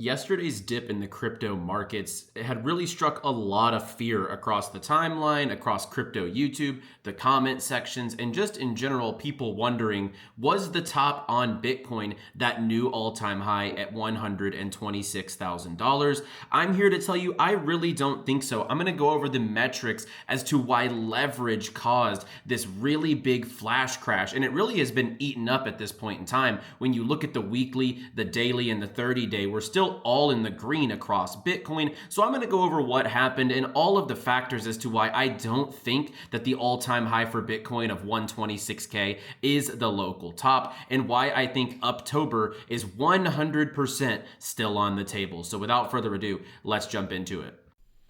Yesterday's dip in the crypto markets had really struck a lot of fear across the timeline, across crypto YouTube, the comment sections, and just in general, people wondering, was the top on Bitcoin that new all-time high at $126,000? I'm here to tell you, I really don't think so. I'm going to go over the metrics as to why leverage caused this really big flash crash, and it really has been eaten up at this point in time. When you look at the weekly, the daily, and the 30-day, we're still all in the green across Bitcoin. So I'm going to go over what happened and all of the factors as to why I don't think that the all-time high for Bitcoin of 126K is the local top, and why I think Uptober is 100% still on the table. So without further ado, let's jump into it.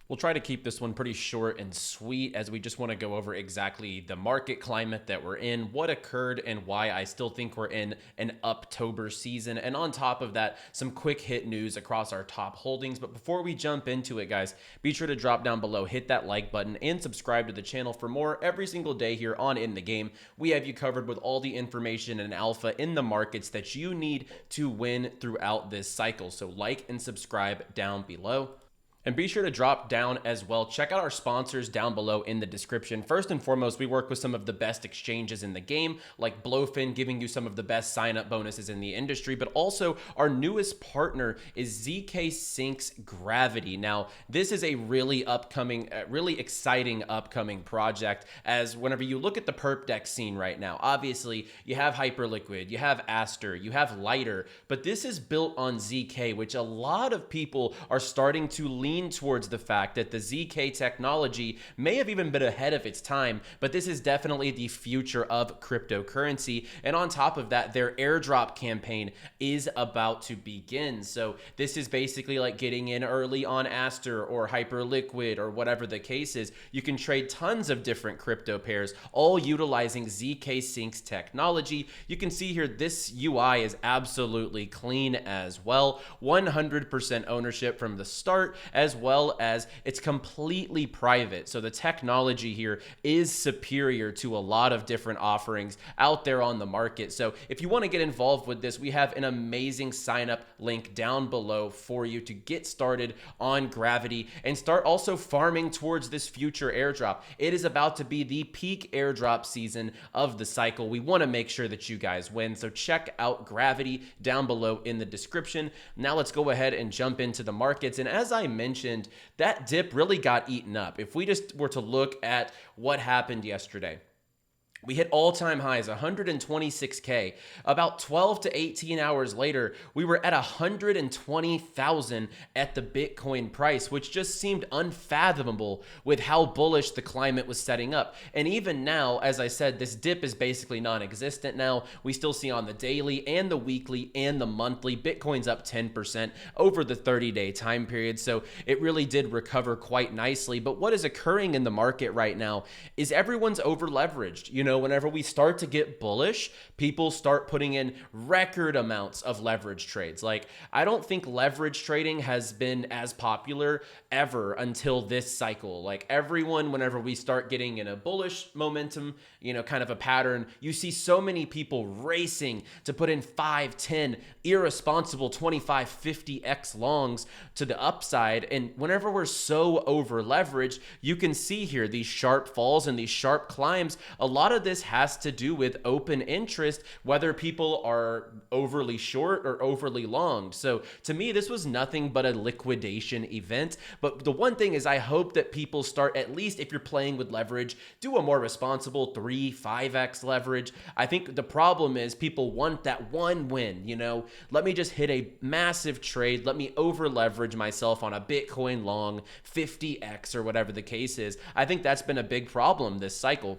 We'll try to keep this one pretty short and sweet, as we just want to go over exactly the market climate that we're in, what occurred, and why I still think we're in an Uptober season. And on top of that, some quick hit news across our top holdings. But before we jump into it, guys, be sure to drop down below, hit that like button, and subscribe to the channel for more every single day here on In the Game. We have you covered with all the information and alpha in the markets that you need to win throughout this cycle. So like and subscribe down below. And be sure to drop down as well. Check out our sponsors down below in the description. First and foremost, we work with some of the best exchanges in the game, like Blowfin, giving you some of the best sign-up bonuses in the industry. But also, our newest partner is 𝗧𝗿𝗂𝗃𝗃. Now, this is a really exciting upcoming project, as whenever you look at the perp deck scene right now, obviously, you have Hyperliquid, you have Aster, you have Lighter, but this is built on 𝗧𝗂, which a lot of people are starting to lean towards the fact that the 𝗧𝗂 technology may have even been ahead of its time, but this is definitely the future of cryptocurrency. And on top of that, their airdrop campaign is about to begin. So this is basically like getting in early on Aster or Hyperliquid or whatever the case is. You can trade tons of different crypto pairs, all utilizing 𝗧𝗂𝗃𝗃's technology. You can see here, this UI is absolutely clean as well. 100% ownership from the start, as well as it's completely private. So the technology here is superior to a lot of different offerings out there on the market. So if you want to get involved with this, we have an amazing sign up link down below for you to get started on Gravity and start also farming towards this future airdrop. It is about to be the peak airdrop season of the cycle. We want to make sure that you guys win. So check out Gravity down below in the description. Now let's go ahead and jump into the markets. And as I mentioned, that dip really got eaten up. If we just were to look at what happened yesterday, we hit all-time highs, 126K. About 12 to 18 hours later, we were at 120,000 at the Bitcoin price, which just seemed unfathomable with how bullish the climate was setting up. And even now, as I said, this dip is basically non-existent now. We still see on the daily and the weekly and the monthly, Bitcoin's up 10% over the 30-day time period. So it really did recover quite nicely. But what is occurring in the market right now is everyone's over-leveraged. You know, whenever we start to get bullish, people start putting in record amounts of leverage trades. Like, I don't think leverage trading has been as popular ever until this cycle. Like, everyone, whenever we start getting in a bullish momentum, you know, kind of a pattern, you see so many people racing to put in 5, 10, irresponsible 25, 50x longs to the upside. And whenever we're so over leveraged, you can see here these sharp falls and these sharp climbs. A lot of this has to do with open interest, whether people are overly short or overly long. So to me, this was nothing but a liquidation event. But the one thing is, I hope that people start, at least if you're playing with leverage, do a more responsible 3, 5x leverage. I think the problem is people want that one win, you know, let me just hit a massive trade. Let me over leverage myself on a Bitcoin long 50x or whatever the case is. I think that's been a big problem this cycle.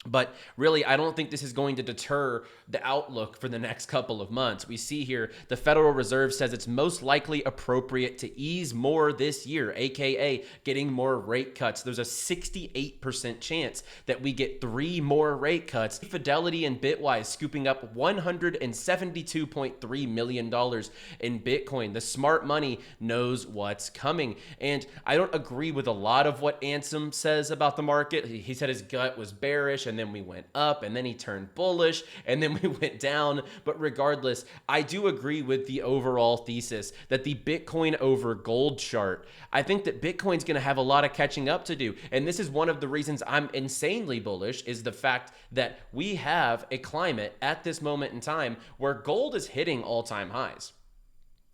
But really, I don't think this is going to deter the outlook for the next couple of months. We see here the Federal Reserve says it's most likely appropriate to ease more this year, aka getting more rate cuts. There's a 68% chance that we get 3 more rate cuts. Fidelity and Bitwise scooping up $172.3 million in Bitcoin. The smart money knows what's coming. And I don't agree with a lot of what Ansem says about the market. He said his gut was bearish and then we went up, and then he turned bullish, and then we went down. But regardless, I do agree with the overall thesis that the Bitcoin over gold chart, I think that Bitcoin's going to have a lot of catching up to do. And this is one of the reasons I'm insanely bullish, is the fact that we have a climate at this moment in time where gold is hitting all-time highs.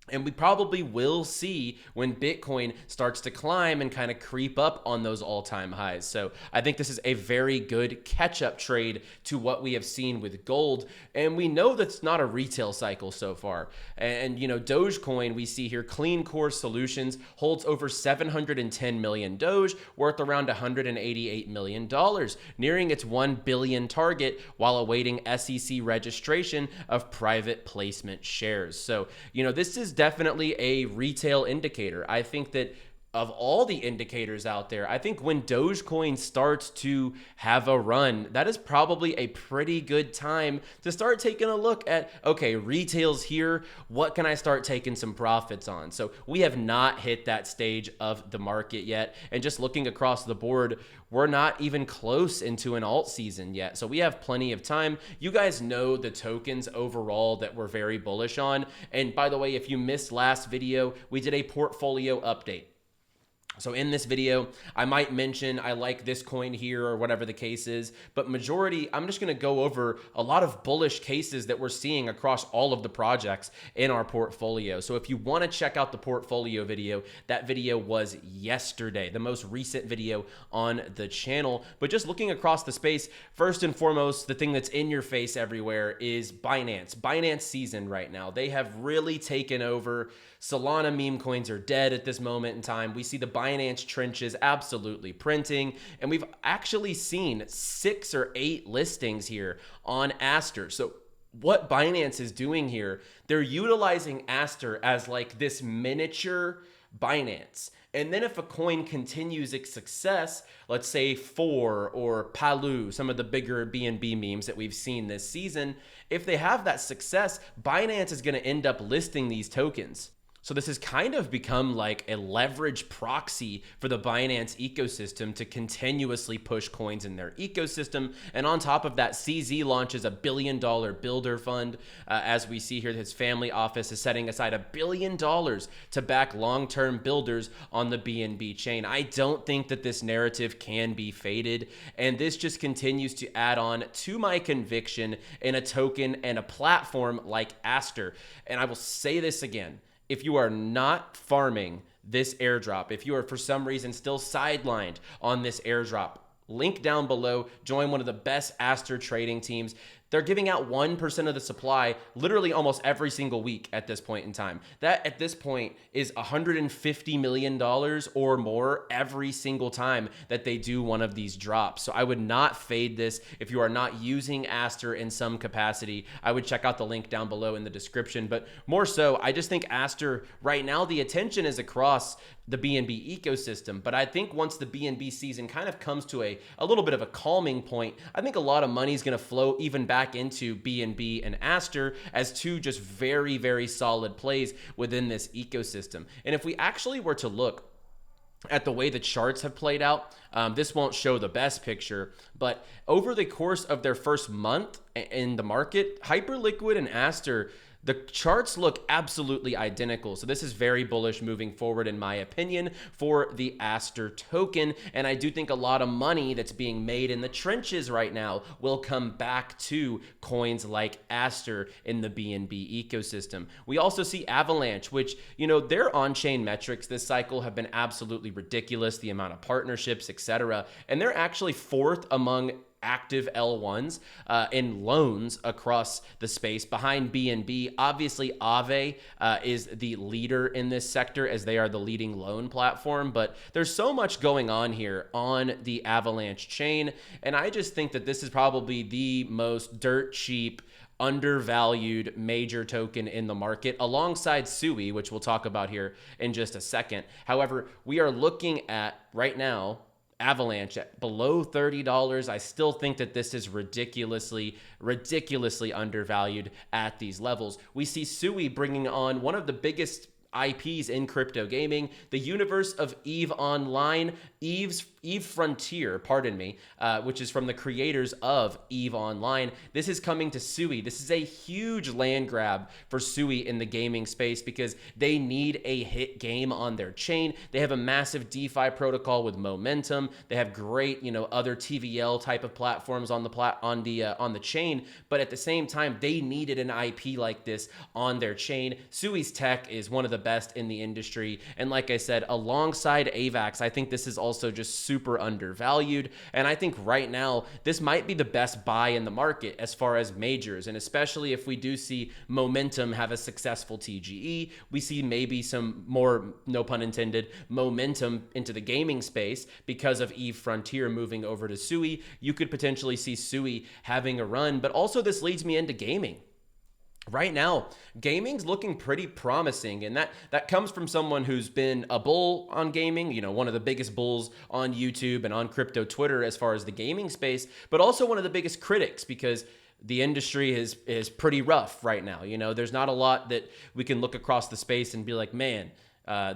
And we probably will see when Bitcoin starts to climb and kind of creep up on those all-time highs. So I think this is a very good catch-up trade to what we have seen with gold. And we know that's not a retail cycle so far. And you know, Dogecoin, we see here, Clean Core Solutions holds over 710 million Doge, worth around $188 million, nearing its 1 billion target while awaiting SEC registration of private placement shares. So, you know, this is definitely a retail indicator. I think that of all the indicators out there, I think when Dogecoin starts to have a run, that is probably a pretty good time to start taking a look at, okay, retail's here, what can I start taking some profits on? So we have not hit that stage of the market yet. And just looking across the board, we're not even close into an alt season yet. So we have plenty of time. You guys know the tokens overall that we're very bullish on. And by the way, if you missed last video, we did a portfolio update. So in this video, I might mention I like this coin here or whatever the case is, but majority, I'm just going to go over a lot of bullish cases that we're seeing across all of the projects in our portfolio. So if you want to check out the portfolio video, that video was yesterday, the most recent video on the channel. But just looking across the space, first and foremost, the thing that's in your face everywhere is Binance. Binance season right now. They have really taken over. Solana meme coins are dead at this moment in time. We see the Binance trenches absolutely printing, and we've actually seen 6 or 8 listings here on Aster. So what Binance is doing here, they're utilizing Aster as like this miniature Binance. And then if a coin continues its success, let's say 𝗡 or 𝗏𝗏, some of the bigger BNB memes that we've seen this season, if they have that success, Binance is going to end up listing these tokens. So this has kind of become like a leverage proxy for the Binance ecosystem to continuously push coins in their ecosystem. And on top of that, CZ launches a $1 billion builder fund. As we see here, his family office is setting aside $1 billion to back long-term builders on the BNB chain. I don't think that this narrative can be faded. And this just continues to add on to my conviction in a token and a platform like Aster. And I will say this again. If you are not farming this airdrop, if you are for some reason still sidelined on this airdrop, link down below, join one of the best Aster trading teams. They're giving out 1% of the supply literally almost every single week at this point in time. That at this point is $150 million or more every single time that they do one of these drops. So I would not fade this. If you are not using Aster in some capacity, I would check out the link down below in the description. But more so, I just think Aster right now, the attention is across the BNB ecosystem. But I think once the BNB season kind of comes to a little bit of a calming point, I think a lot of money is going to flow even back into BNB and Aster as two just very, very solid plays within this ecosystem. And if we actually were to look at the way the charts have played out, this won't show the best picture, but over the course of their first month in the market, Hyperliquid and Aster, the charts look absolutely identical. So this is very bullish moving forward, in my opinion, for the Aster token. And I do think a lot of money that's being made in the trenches right now will come back to coins like Aster in the BNB ecosystem. We also see Avalanche, which, you know, their on-chain metrics this cycle have been absolutely ridiculous, the amount of partnerships, etc. And they're actually 4th among active L1s in loans across the space behind BNB. Obviously, Aave is the leader in this sector as they are the leading loan platform, but there's so much going on here on the Avalanche chain, and I just think that this is probably the most dirt cheap, undervalued major token in the market alongside 𝗬𝗍, which we'll talk about here in just a second. However, we are looking at right now Avalanche at below $30. I still think that this is ridiculously undervalued at these levels. We see 𝗬𝗍 bringing on one of the biggest, IPs in crypto gaming. The universe of EVE Online, 𝗡𝗲𝘅𝗁𝘁, pardon me, which is from the creators of EVE Online. This is coming to 𝗬𝗏. This is a huge land grab for 𝗬𝗏 in the gaming space because they need a hit game on their chain. They have a massive DeFi protocol with momentum. They have great, other TVL type of platforms on the chain, but at the same time, they needed an IP like this on their chain. 𝗬𝗏's tech is one of the best in the industry, and like I said, alongside AVAX, I think this is also just super undervalued, and I think right now this might be the best buy in the market as far as majors, and especially if we do see momentum have a successful TGE, we see maybe some more, no pun intended, momentum into the gaming space because of 𝗡𝗏𝘅𝗁𝘁 moving over to 𝗬𝗏. You could potentially see 𝗬𝗏 having a run, but also this leads me into gaming. Right now, gaming's looking pretty promising, and that comes from someone who's been a bull on gaming, one of the biggest bulls on YouTube and on crypto Twitter as far as the gaming space, but also one of the biggest critics because the industry is pretty rough right now. There's not a lot that we can look across the space and be like, man,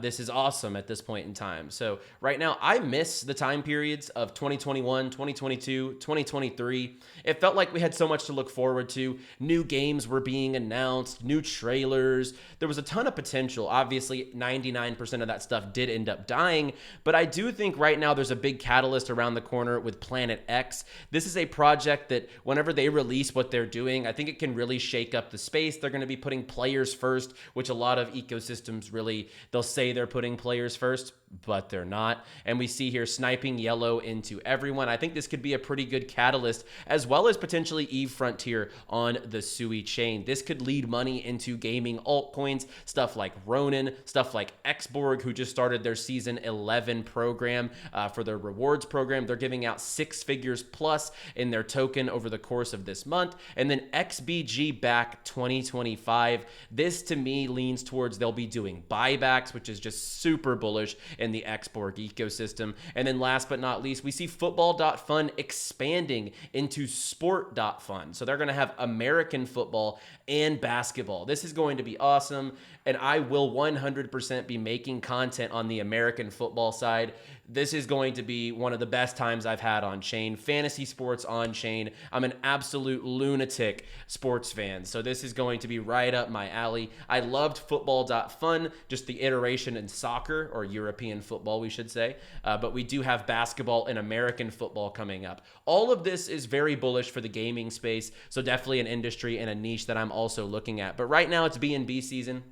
this is awesome at this point in time. So right now, I miss the time periods of 2021, 2022, 2023. It felt like we had so much to look forward to. New games were being announced, new trailers. There was a ton of potential. Obviously, 99% of that stuff did end up dying, but I do think right now there's a big catalyst around the corner with Planet X. This is a project that whenever they release what they're doing, I think it can really shake up the space. They're going to be putting players first, which a lot of ecosystems really, they'll say they're putting players first, but they're not. And we see here sniping yellow into everyone. I think this could be a pretty good catalyst, as well as potentially 𝗡𝗏𝘅𝗁𝘁 on the 𝗬𝗏 chain. This could lead money into gaming altcoins, stuff like Ronin, stuff like 𝗬𝗏𝘅𝗀𝗃, who just started their season 11 program for their rewards program. They're giving out 6 figures plus in their token over the course of this month. And then XBG-back 2025. This to me leans towards they'll be doing buybacks, which is just super bullish in the 𝗬𝗏𝘅𝗃 ecosystem. And then last but not least, we see football.fun expanding into sport.fun. So they're going to have American football and basketball. This is going to be awesome, and I will 100% be making content on the American football side. This is going to be one of the best times I've had on chain. Fantasy sports on chain. I'm an absolute lunatic sports fan, so this is going to be right up my alley. I loved football.fun, just the iteration in soccer, or European football, we should say. But we do have basketball and American football coming up. All of this is very bullish for the gaming space, so definitely an industry and a niche that I'm also looking at. But right now it's BNB season.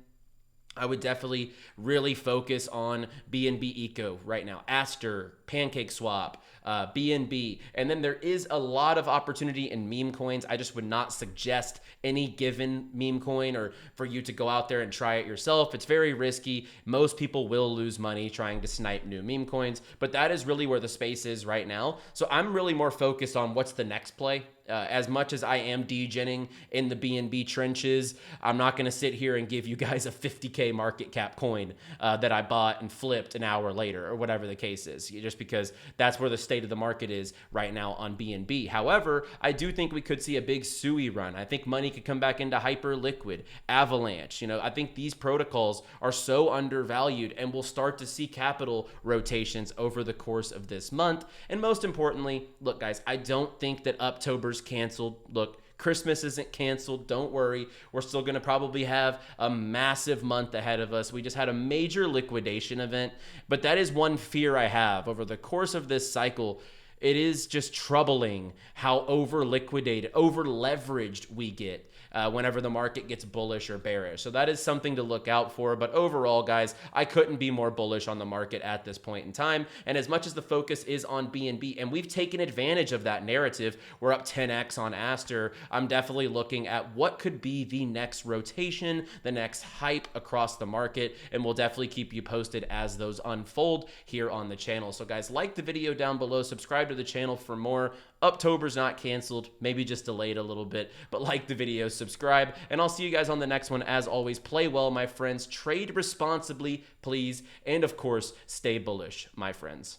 I would definitely really focus on BNB Eco right now. Aster, PancakeSwap, BNB. And then there is a lot of opportunity in meme coins. I just would not suggest any given meme coin or for you to go out there and try it yourself. It's very risky. Most people will lose money trying to snipe new meme coins, but that is really where the space is right now. So I'm really more focused on what's the next play. As much as I am degenning in the BNB trenches, I'm not going to sit here and give you guys a 50K market cap coin that I bought and flipped an hour later or whatever the case is, just because that's where the state of the market is right now on BNB. However, I do think we could see a big 𝗬𝗏 run. I think money could come back into Hyperliquid, Avalanche. I think these protocols are so undervalued, and we'll start to see capital rotations over the course of this month. And most importantly, look guys, I don't think that Uptober's canceled. Look, Christmas isn't canceled. Don't worry. We're still going to probably have a massive month ahead of us. We just had a major liquidation event, but that is one fear I have over the course of this cycle. It is just troubling how over-leveraged we get whenever the market gets bullish or bearish. So that is something to look out for. But overall, guys, I couldn't be more bullish on the market at this point in time. And as much as the focus is on BNB, and we've taken advantage of that narrative, we're up 10x on Aster, I'm definitely looking at what could be the next rotation, the next hype across the market, and we'll definitely keep you posted as those unfold here on the channel. So guys, like the video down below, subscribe to the channel for more. Uptober's not canceled, maybe just delayed a little bit, but like the video, subscribe, and I'll see you guys on the next one. As always, play well, my friends, trade responsibly, please, and of course, stay bullish, my friends.